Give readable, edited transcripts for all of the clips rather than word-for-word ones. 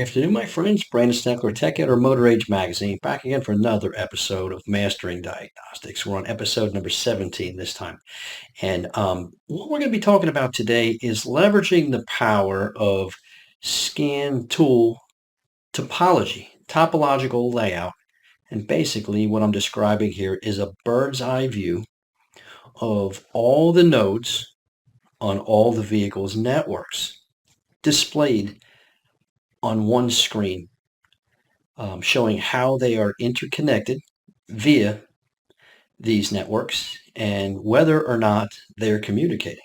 Afternoon, my friends. Brandon Steckler, Tech Editor, Motor Age Magazine, back again for another episode of Mastering Diagnostics. We're on episode number 17 this time. And what we're going to be talking about today is leveraging the power of scan tool topology, topological layout. And basically what I'm describing here is a bird's eye view of all the nodes on all the vehicle's networks displayed on one screen, showing how they are interconnected via these networks and whether or not they're communicating.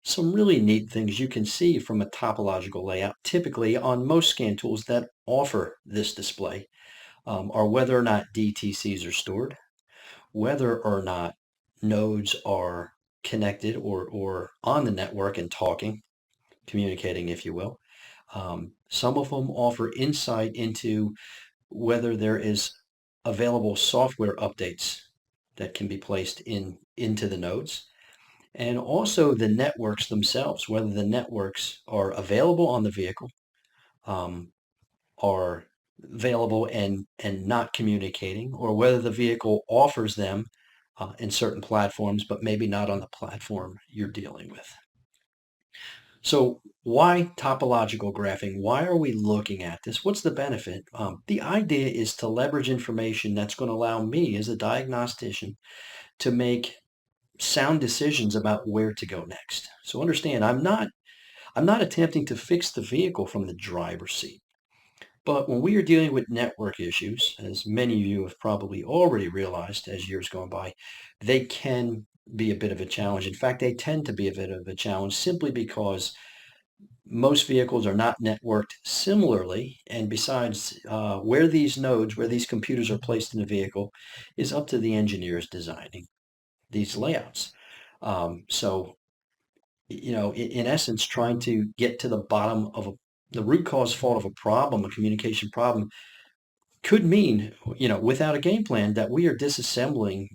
Some really neat things you can see from a topological layout, typically on most scan tools that offer this display, are whether or not DTCs are stored, whether or not nodes are connected or on the network and talking, communicating, if you will. Some of them offer insight into whether there is available software updates that can be placed into the nodes, and also the networks themselves, whether the networks are available on the vehicle, are available and not communicating, or whether the vehicle offers them in certain platforms, but maybe not on the platform you're dealing with. So why topological graphing? Why are we looking at this? What's the benefit? The idea is to leverage information that's going to allow me as a diagnostician to make sound decisions about where to go next. So understand, I'm not attempting to fix the vehicle from the driver's seat. But when we are dealing with network issues, as many of you have probably already realized as years go by, they can be a bit of a challenge. In fact, they tend to be a bit of a challenge simply because most vehicles are not networked similarly. And besides, where these nodes, where these computers are placed in the vehicle is up to the engineers designing these layouts. So, in essence, trying to get to the bottom of the root cause fault of a problem, a communication problem, could mean, without a game plan, that we are disassembling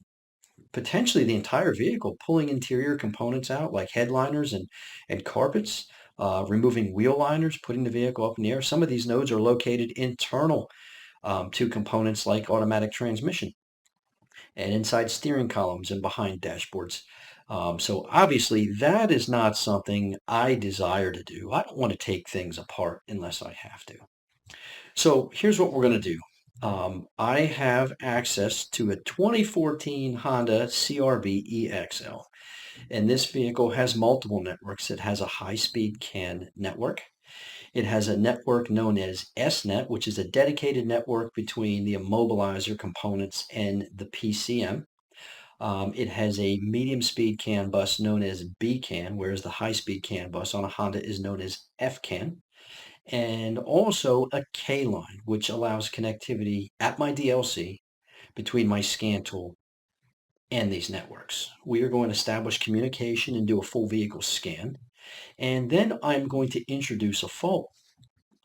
potentially the entire vehicle, pulling interior components out like headliners and carpets, removing wheel liners, putting the vehicle up in the air. Some of these nodes are located internal to components like automatic transmission and inside steering columns and behind dashboards. So obviously that is not something I desire to do. I don't want to take things apart unless I have to. So here's what we're going to do. I have access to a 2014 Honda CR-V EXL, and this vehicle has multiple networks. It has a high-speed CAN network. It has a network known as SNet, which is a dedicated network between the immobilizer components and the PCM. It has a medium-speed CAN bus known as BCAN, whereas the high-speed CAN bus on a Honda is known as FCAN. And also a K line, which allows connectivity at my DLC between my scan tool and these networks. We are going to establish communication and do a full vehicle scan. And then I'm going to introduce a fault.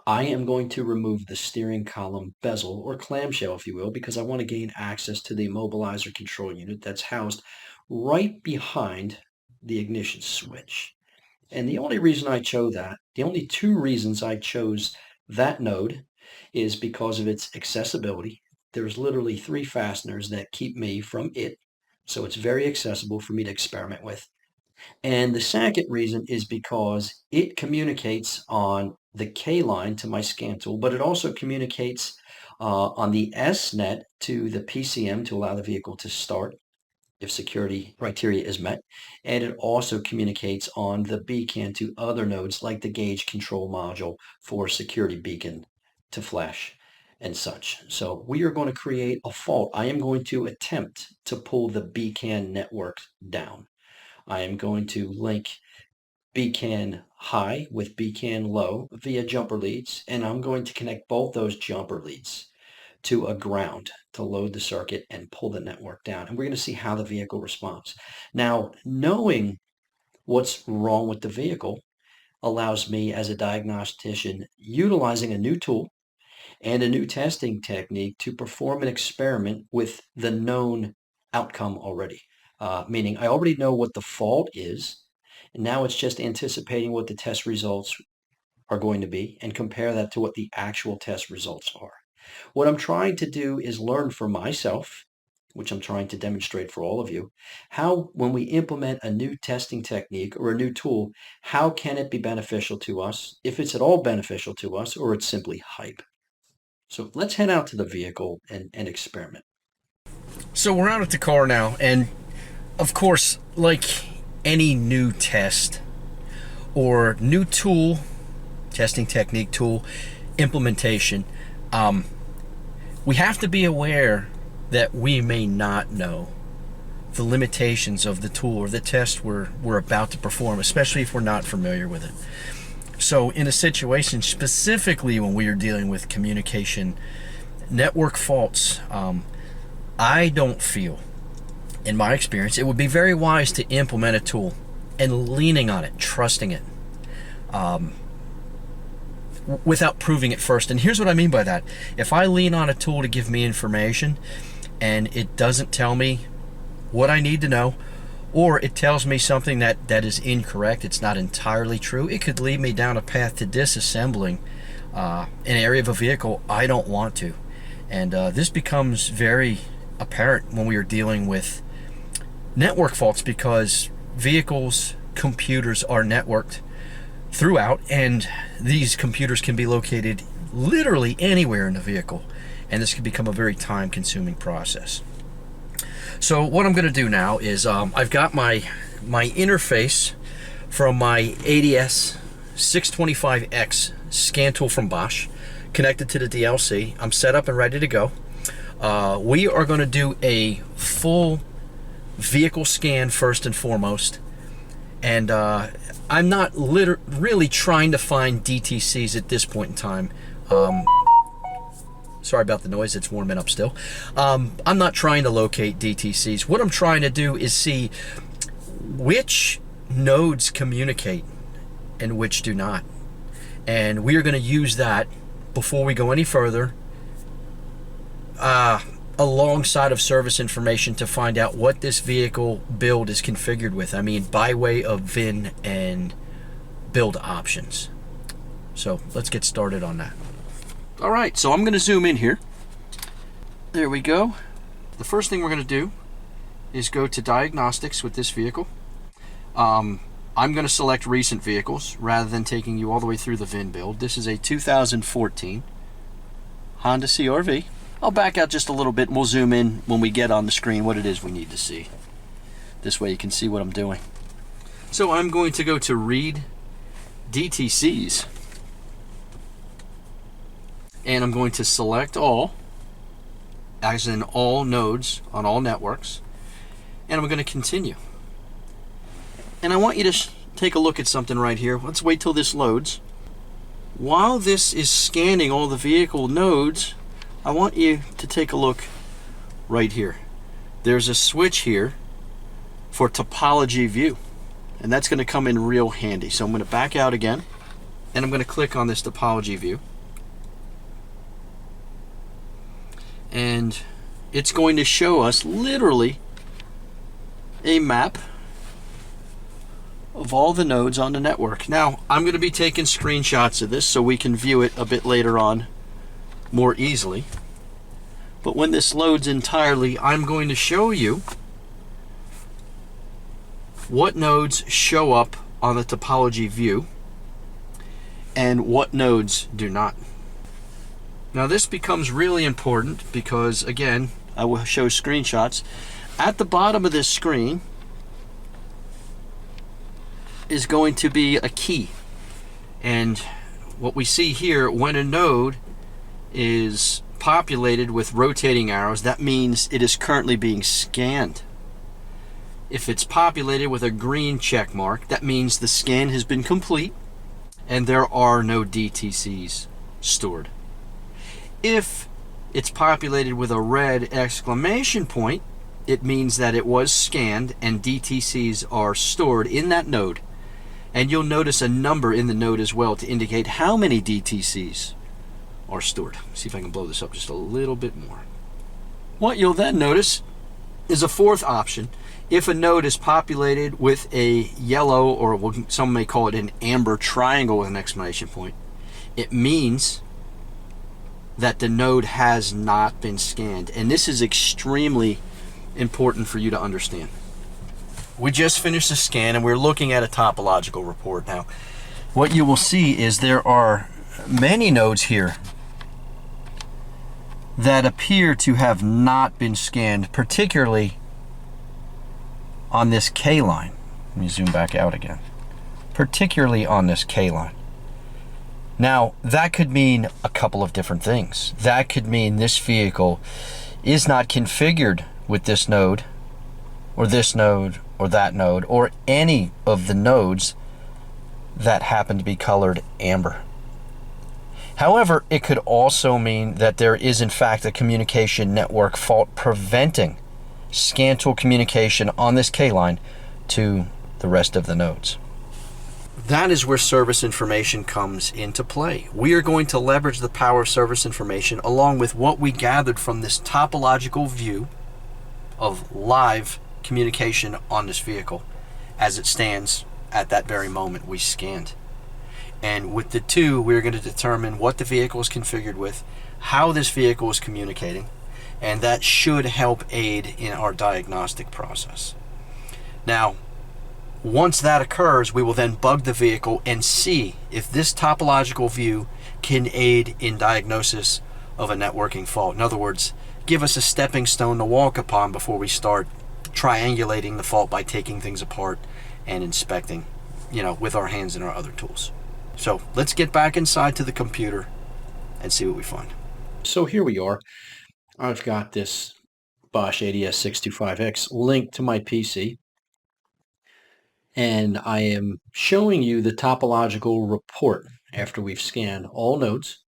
I am going to remove the steering column bezel or clamshell, if you will, because I want to gain access to the immobilizer control unit that's housed right behind the ignition switch. And the only reason I chose that, the only two reasons I chose that node is because of its accessibility. There's literally 3 fasteners that keep me from it. So it's very accessible for me to experiment with. And the second reason is because it communicates on the K line to my scan tool, but it also communicates on the SNet to the PCM to allow the vehicle to start if security criteria is met. And it also communicates on the beacon to other nodes like the gauge control module for security beacon to flash and such. So we are going to create a fault. I am going to attempt to pull the beacon network down. I am going to link beacon high with beacon low via jumper leads, and I'm going to connect both those jumper leads to a ground to load the circuit and pull the network down. And we're going to see how the vehicle responds. Now, knowing what's wrong with the vehicle allows me as a diagnostician utilizing a new tool and a new testing technique to perform an experiment with the known outcome already. Meaning I already know what the fault is, and now it's just anticipating what the test results are going to be and compare that to what the actual test results are. What I'm trying to do is learn for myself, which I'm trying to demonstrate for all of you, how when we implement a new testing technique or a new tool, how can it be beneficial to us, if it's at all beneficial to us, or it's simply hype. So let's head out to the vehicle and experiment. So we're out at the car now, and of course, like any new test or new tool, testing technique, tool, implementation, we have to be aware that we may not know the limitations of the tool or the test we're about to perform, especially if we're not familiar with it. So in a situation, specifically when we are dealing with communication network faults, I don't feel, in my experience, it would be very wise to implement a tool and leaning on it, trusting it, without proving it first. And here's what I mean by that. If I lean on a tool to give me information and it doesn't tell me what I need to know, or it tells me something that is incorrect, it's not entirely true, it could lead me down a path to disassembling an area of a vehicle I don't want to. And this becomes very apparent when we are dealing with network faults, because vehicles, computers are networked throughout, and these computers can be located literally anywhere in the vehicle, and this can become a very time-consuming process. So what I'm going to do now is I've got my interface from my ADS 625X scan tool from Bosch connected to the DLC. I'm set up and ready to go. We are going to do a full vehicle scan first and foremost, and I'm not really trying to find DTCs at this point in time. Sorry about the noise, it's warming up still. I'm not trying to locate DTCs. What I'm trying to do is see which nodes communicate and which do not. And we are going to use that before we go any further, alongside of service information, to find out what this vehicle build is configured with. I mean, by way of VIN and build options. So let's get started on that. All right, so I'm going to zoom in here. There we go. The first thing we're going to do is go to Diagnostics with this vehicle. I'm going to select recent vehicles rather than taking you all the way through the VIN build. This is a 2014 Honda CR-V. I'll back out just a little bit and we'll zoom in when we get on the screen what it is we need to see. This way you can see what I'm doing. So I'm going to go to Read DTCs. And I'm going to select all, as in all nodes on all networks. And I'm going to continue. And I want you to take a look at something right here. Let's wait till this loads. While this is scanning all the vehicle nodes, I want you to take a look right here. There's a switch here for topology view, and that's going to come in real handy. So I'm going to back out again, and I'm going to click on this topology view, and it's going to show us literally a map of all the nodes on the network. Now I'm going to be taking screenshots of this so we can view it a bit later on more easily. But when this loads entirely, I'm going to show you what nodes show up on the topology view and what nodes do not. Now this becomes really important because, again, I will show screenshots. At the bottom of this screen is going to be a key, and what we see here, when a node is populated with rotating arrows, that means it is currently being scanned. If it's populated with a green check mark, that means the scan has been complete and there are no DTCs stored. If it's populated with a red exclamation point, it means that it was scanned and DTCs are stored in that node. And you'll notice a number in the node as well to indicate how many DTCs are stored. See if I can blow this up just a little bit more. What you'll then notice is a fourth option. If a node is populated with a yellow, or some may call it an amber triangle with an exclamation point, it means that the node has not been scanned. And this is extremely important for you to understand. We just finished the scan and we're looking at a topological report now. What you will see is there are many nodes here that appear to have not been scanned, particularly on this K line. Let me zoom back out again. Particularly on this K line. Now, that could mean a couple of different things. That could mean this vehicle is not configured with this node, or that node, or any of the nodes that happen to be colored amber. However, it could also mean that there is in fact a communication network fault preventing scan tool communication on this K line to the rest of the nodes. That is where service information comes into play. We are going to leverage the power of service information along with what we gathered from this topological view of live communication on this vehicle as it stands at that very moment we scanned. And with the two, we're going to determine what the vehicle is configured with, how this vehicle is communicating, and that should help aid in our diagnostic process. Now, once that occurs, we will then bug the vehicle and see if this topological view can aid in diagnosis of a networking fault. In other words, give us a stepping stone to walk upon before we start triangulating the fault by taking things apart and inspecting, with our hands and our other tools. So let's get back inside to the computer and see what we find. So here we are. I've got this Bosch ADS 625X linked to my PC. And I am showing you the topological report after we've scanned all nodes.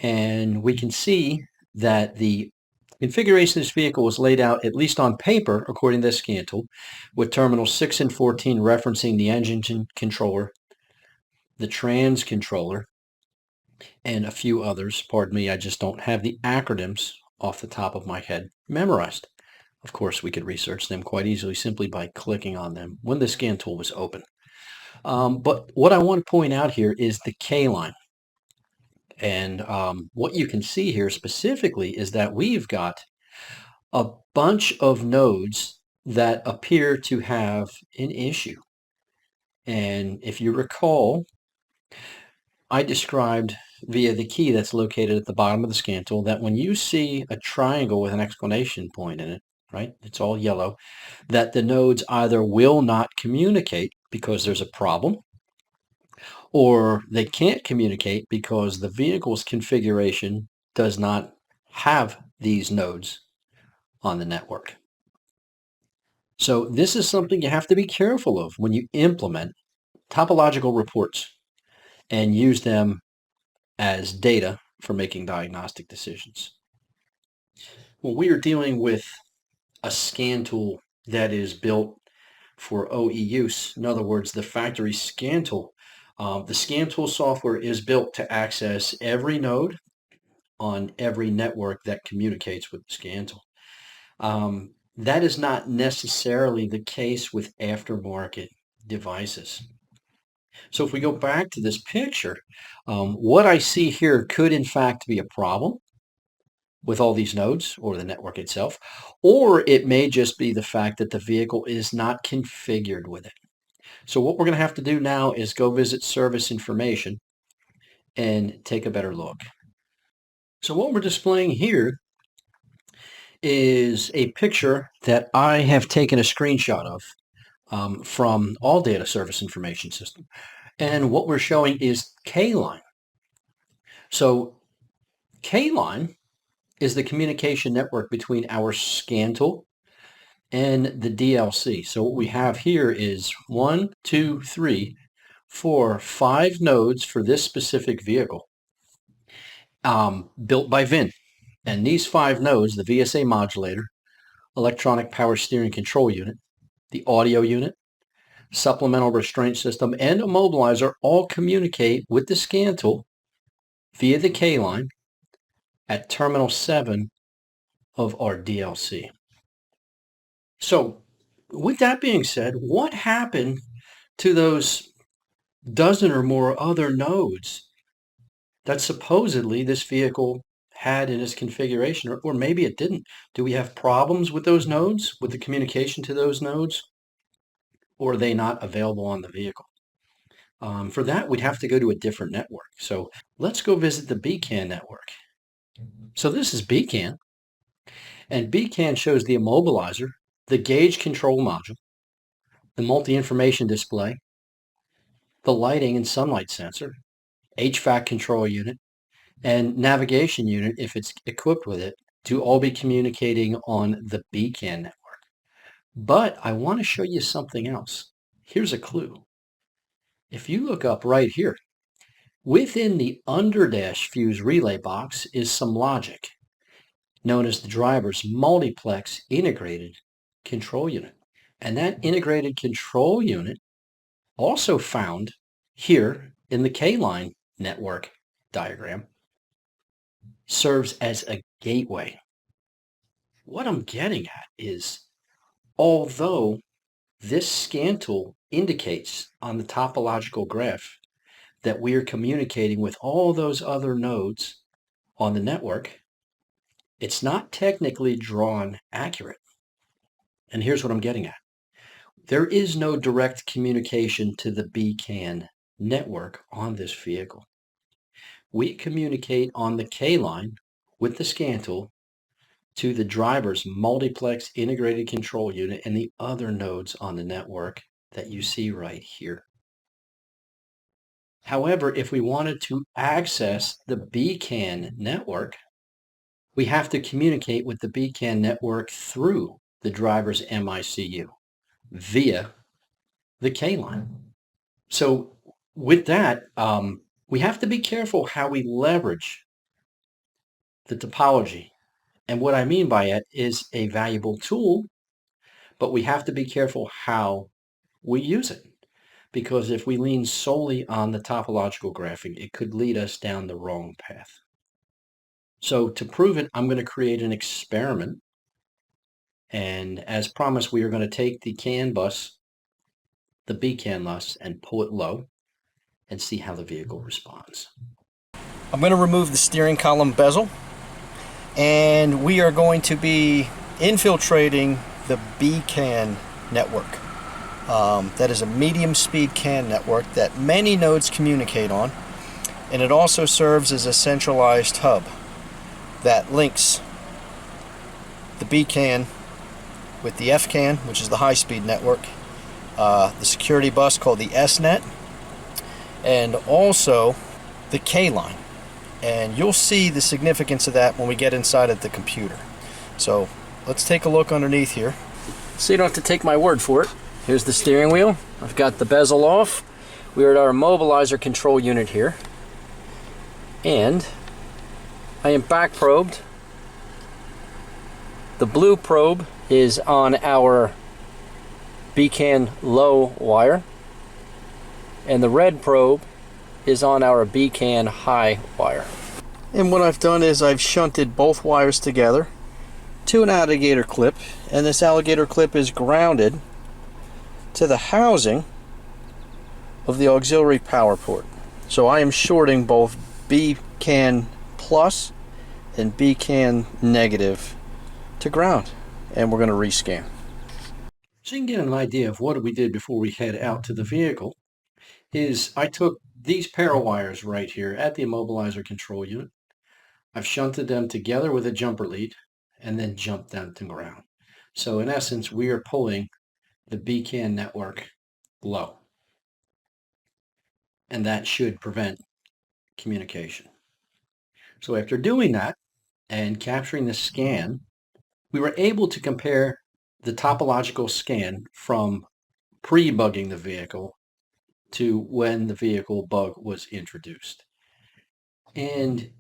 And we can see that the configuration of this vehicle was laid out, at least on paper, according to this scan tool, with terminals 6 and 14 referencing the engine controller, the trans controller, and a few others. Pardon me, I just don't have the acronyms off the top of my head memorized. Of course, we could research them quite easily simply by clicking on them when the scan tool was open. But what I want to point out here is the K line. And what you can see here specifically is that we've got a bunch of nodes that appear to have an issue. And if you recall, I described via the key that's located at the bottom of the scan tool that when you see a triangle with an exclamation point in it, right, it's all yellow, that the nodes either will not communicate because there's a problem, or they can't communicate because the vehicle's configuration does not have these nodes on the network. So this is something you have to be careful of when you implement topological reports and use them as data for making diagnostic decisions. Well, we are dealing with a scan tool that is built for OE use. In other words, the factory scan tool. The scan tool software is built to access every node on every network that communicates with the scan tool. That is not necessarily the case with aftermarket devices. So if we go back to this picture, what I see here could in fact be a problem with all these nodes or the network itself, or it may just be the fact that the vehicle is not configured with it. So what we're going to have to do now is go visit service information and take a better look. So what we're displaying here is a picture that I have taken a screenshot of from All Data Service Information System. And what we're showing is K-line. So K-line is the communication network between our scan tool and the DLC. So what we have here is 1, 2, 3, 4, 5 nodes for this specific vehicle built by VIN. And these 5 nodes, the VSA modulator, electronic power steering control unit, the audio unit, supplemental restraint system, and immobilizer all communicate with the scan tool via the K line at terminal 7 of our DLC. So with that being said, what happened to those dozen or more other nodes that supposedly this vehicle had in its configuration, or maybe it didn't. Do we have problems with those nodes, with the communication to those nodes, or are they not available on the vehicle? For that, we'd have to go to a different network. So let's go visit the BCAN network. So this is BCAN, and BCAN shows the immobilizer, the gauge control module, the multi-information display, the lighting and sunlight sensor, HVAC control unit, and navigation unit, if it's equipped with it, to all be communicating on the BCAN network. But I want to show you something else. Here's a clue. If you look up right here, within the underdash fuse relay box is some logic, known as the driver's multiplex integrated control unit. And that integrated control unit, also found here in the K-line network diagram, serves as a gateway. What I'm getting at is, although this scan tool indicates on the topological graph that we are communicating with all those other nodes on the network, it's not technically drawn accurate. And here's what I'm getting at. There is no direct communication to the BCAN network on this vehicle. We communicate on the K-line with the scan tool to the driver's multiplex integrated control unit and the other nodes on the network that you see right here. However, if we wanted to access the BCAN network, we have to communicate with the BCAN network through the driver's MICU via the K-line. So with that, we have to be careful how we leverage the topology. And what I mean by it is a valuable tool, but we have to be careful how we use it. Because if we lean solely on the topological graphing, it could lead us down the wrong path. So to prove it, I'm going to create an experiment. And as promised, we are going to take the CAN bus, the BCAN bus, and pull it low and see how the vehicle responds. I'm going to remove the steering column bezel, and we are going to be infiltrating the BCAN network. That is a medium speed CAN network that many nodes communicate on, and it also serves as a centralized hub that links the BCAN with the FCAN, which is the high speed network, the security bus called the SNet, and also the K-line. And you'll see the significance of that when we get inside of the computer. So let's take a look underneath here. So you don't have to take my word for it. Here's the steering wheel. I've got the bezel off. We're at our immobilizer control unit here. And I am back probed. The blue probe is on our BCAN low wire, and the red probe is on our BCAN high wire. And what I've done is I've shunted both wires together to an alligator clip, and this alligator clip is grounded to the housing of the auxiliary power port. So I am shorting both BCAN plus and BCAN negative to ground, and we're going to rescan. So you can get an idea of what we did before we head out to the vehicle. Is I took these pair of wires right here at the immobilizer control unit. I've shunted them together with a jumper lead and then jumped them to ground. So in essence, we are pulling the BCAN network low. And that should prevent communication. So after doing that and capturing the scan, we were able to compare the topological scan from pre-bugging the vehicle to when the vehicle bug was introduced. And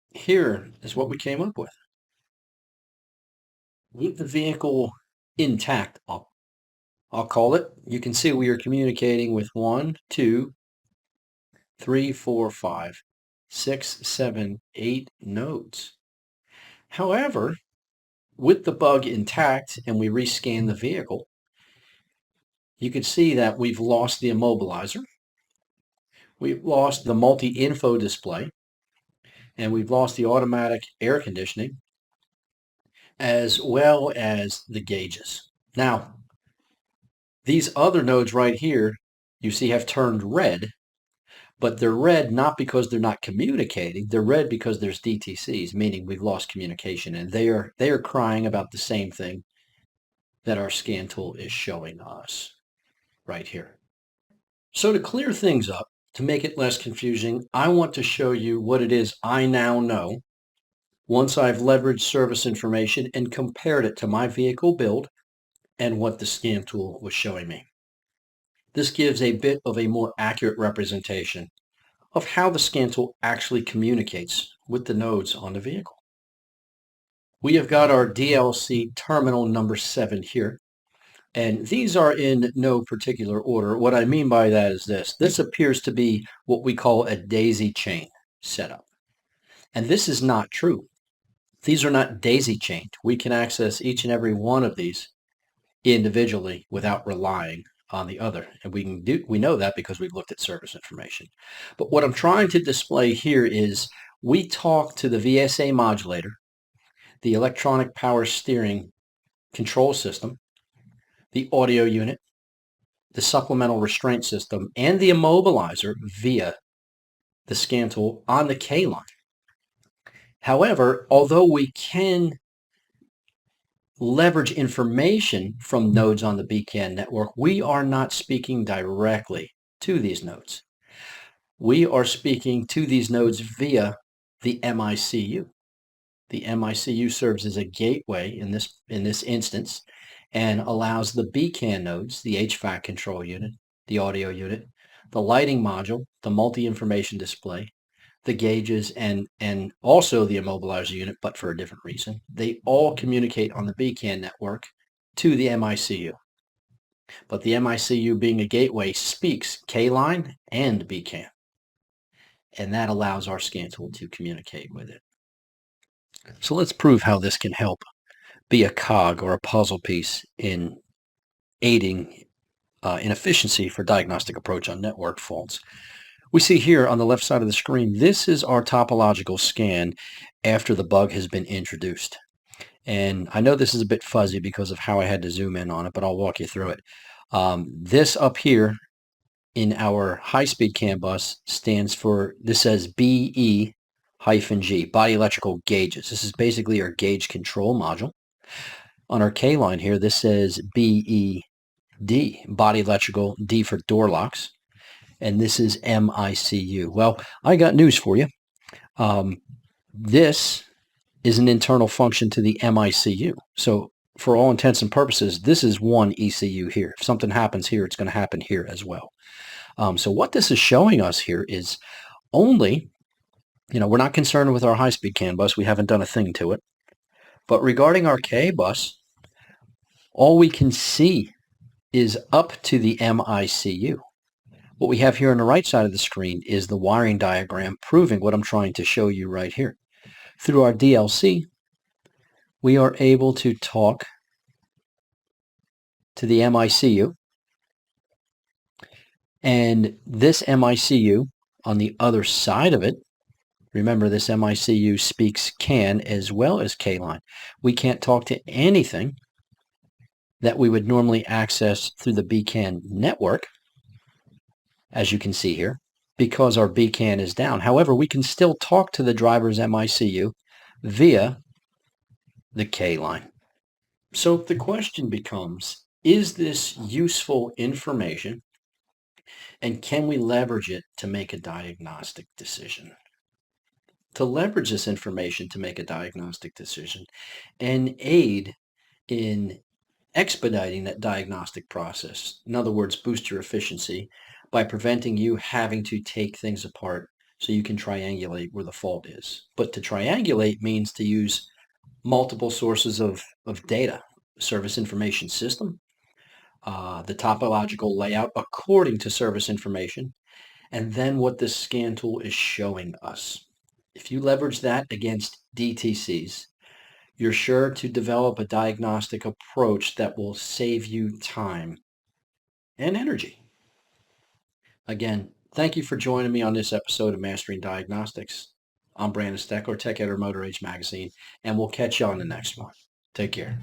here is what we came up with. With the vehicle intact, I'll call it, you can see we are communicating with 1, 2, 3, 4, 5, 6, 7, 8 nodes. However, with the bug intact and we rescan the vehicle, you can see that we've lost the immobilizer. We've lost the multi-info display. and we've lost the automatic air conditioning as well as the gauges. Now, these other nodes right here, you see have turned red, but they're red not because they're not communicating. They're red because there's DTCs, meaning we've lost communication, and they are crying about the same thing that our scan tool is showing us right here. So to clear things up, to make it less confusing, I want to show you what it is I now know once I've leveraged service information and compared it to my vehicle build and what the scan tool was showing me. This gives a bit of a more accurate representation of how the scan tool actually communicates with the nodes on the vehicle. We have got our DLC terminal number 7 here, and these are in no particular order. What I mean by that is this. This appears to be what we call a daisy chain setup, and this is not true. These are not daisy chained. We can access each and every one of these individually without relying on the other. And we know that because we've looked at service information. But what I'm trying to display here is we talk to the VSA modulator, the electronic power steering control system, the audio unit, the supplemental restraint system, and the immobilizer via the scan tool on the K line. However, although we can leverage information from nodes on the BCAN network, we are not speaking directly to these nodes. We are speaking to these nodes via the MICU. The MICU serves as a gateway in this instance and allows the BCAN nodes, the HVAC control unit, the audio unit, the lighting module, the multi-information display, the gauges, and also the immobilizer unit, but for a different reason. They all communicate on the BCAN network to the MICU. But the MICU, being a gateway, speaks K-line and BCAN. And that allows our scan tool to communicate with it. So let's prove how this can help be a cog or a puzzle piece in aiding in efficiency for diagnostic approach on network faults. We see here on the left side of the screen, this is our topological scan after the bug has been introduced. And I know this is a bit fuzzy because of how I had to zoom in on it, but I'll walk you through it. This up here in our high-speed CAN bus stands for, this says BE-G, body electrical gauges. This is basically our gauge control module. On our K line here, this says BED, body electrical, D for door locks. And this is MICU. Well, I got news for you. This is an internal function to the MICU. So for all intents and purposes, this is one ECU here. If something happens here, it's going to happen here as well. So what this is showing us here is only, we're not concerned with our high-speed CAN bus. We haven't done a thing to it. But regarding our K bus, all we can see is up to the MICU. What we have here on the right side of the screen is the wiring diagram proving what I'm trying to show you right here. Through our DLC, we are able to talk to the MICU, and this MICU on the other side of it, remember this MICU speaks CAN as well as K-line. We can't talk to anything that we would normally access through the BCAN network, as you can see here, because our BCAN is down. However, we can still talk to the driver's MICU via the K line. So the question becomes, is this useful information, and can we leverage it to make a diagnostic decision? To leverage this information to make a diagnostic decision and aid in expediting that diagnostic process. In other words, boost your efficiency by preventing you having to take things apart so you can triangulate where the fault is. But to triangulate means to use multiple sources of data, service information system, the topological layout according to service information, and then what this scan tool is showing us. If you leverage that against DTCs, you're sure to develop a diagnostic approach that will save you time and energy. Again, thank you for joining me on this episode of Mastering Diagnostics. I'm Brandon Steckler, Tech Editor, Motor Age Magazine, and we'll catch you on the next one. Take care.